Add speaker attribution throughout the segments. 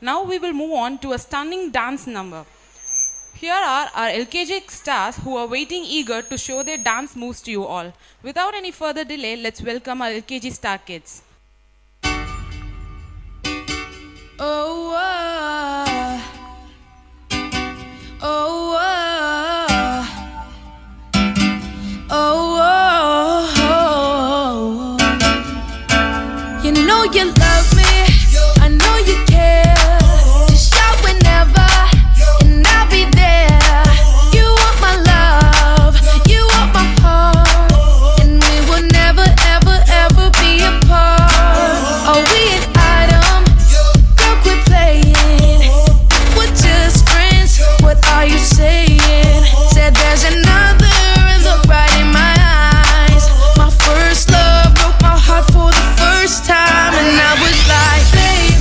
Speaker 1: Now we will move on to a stunning dance number. Here are our L.K.G stars who are waiting eager to show their dance moves to you all. Without any further delay, let's welcome our L.K.G star kids.
Speaker 2: Oh, oh, oh, oh, you know you love me, I know you care. Just shout whenever, and I'll be there. You want my love, you want my heart, and we will never, ever, ever be apart. Are we an item? Girl, quit playing. We're just friends, what are you saying? Said there's another, look right in my eyes. My first love broke my heart for the first time, and I was like, baby,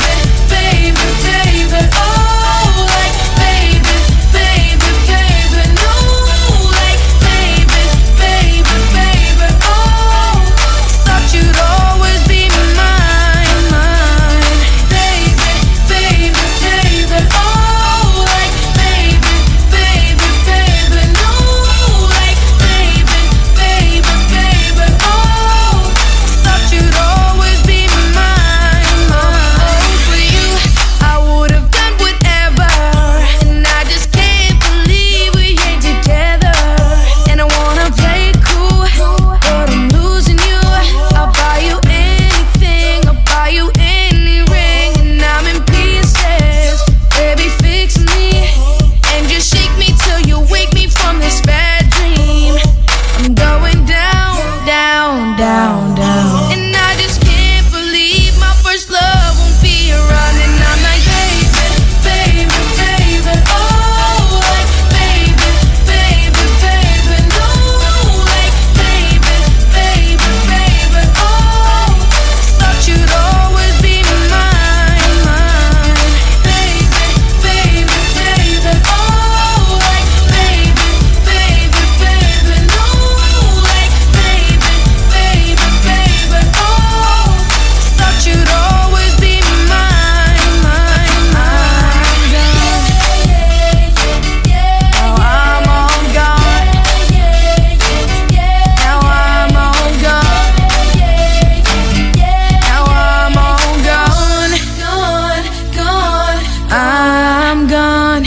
Speaker 2: baby, baby, oh, like, baby, baby, baby, no, like, baby, baby, baby, oh, thought you'd always be mine, mine, baby, baby, baby, oh, like, baby, baby, baby, no, like, baby, baby, baby, oh, thought you'd always be mine, mine. For you, I would've done whatever, and I just can't believe we ain't together. And I wanna play it cool, but I'm losing you. I'll buy you anything, I'll buy you any ring, and I'm in pieces. Baby, fix me, and just shake me till you wake me from this bad dream. I'm going down, down, down, down, and I just can't believe my first love won't be around. And I'm like, baby, baby, baby, oh, like, baby, baby, baby, no, like, baby, baby, baby, oh, thought you'd always be mine, mine, baby, baby, baby, oh, like, baby, baby, baby, no, like, baby, baby, baby, oh, thought you'd always be mine, mine, mine. Now I'm all gone. Now I'm all gone. Now I'm all gone, gone, gone. I'm gone.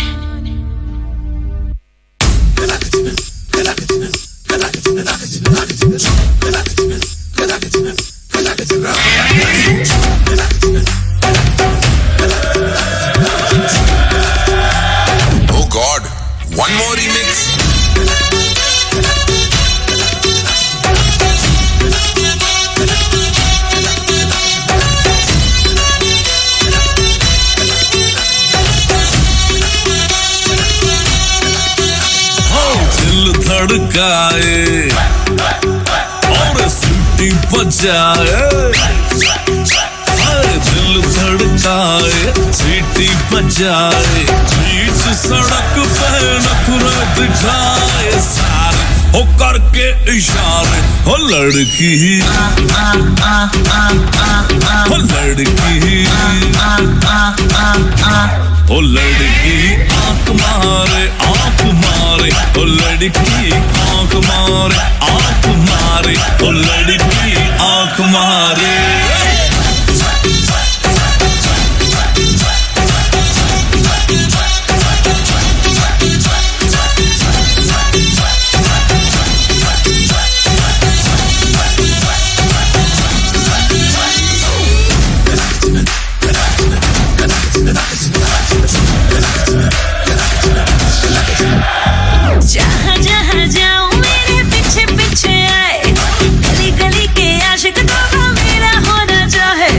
Speaker 3: Oh God, one more remix.
Speaker 4: दिल धड़काए और सीटी बजाए, दिल धड़काए सीटी बजाए, बीच सड़क पे नखरे दिखाए सारे, हो करके इशारे, हो लड़की, हो लड़की, ओ लड़की आंख मारे, आंख मारे, ओ लड़की आंख मारे, आंख मारे, ओ लड़की आंख मारे।
Speaker 2: जहाँ जहाँ जाऊँ मेरे पीछे पीछे आए, गली गली के आशिक तो मेरा होना चाहे।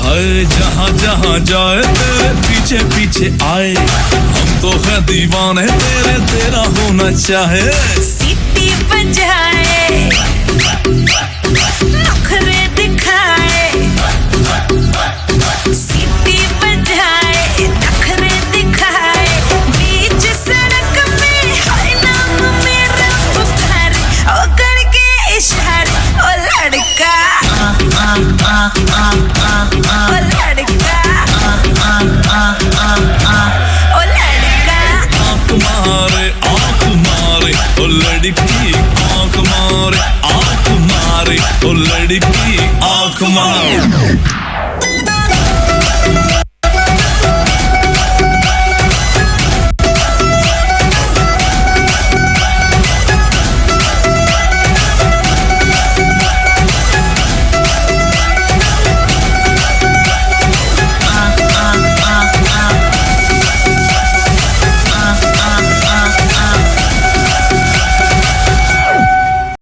Speaker 4: हाय जहाँ जहाँ जाए तेरे पीछे पीछे आए, हम तो है दीवाने तेरे, तेरा होना चाहे।
Speaker 2: सीटी बजाए, नखरे दिखाए, सीटी बजाए, नखरे दिखाए, बीच सड़क पे हर नाम मेरा पुकारे, ओ करके इशारा।
Speaker 4: मारे आंख मारे ओ लड़की आंख मारे आंख मारे ओ लड़की आंख मारे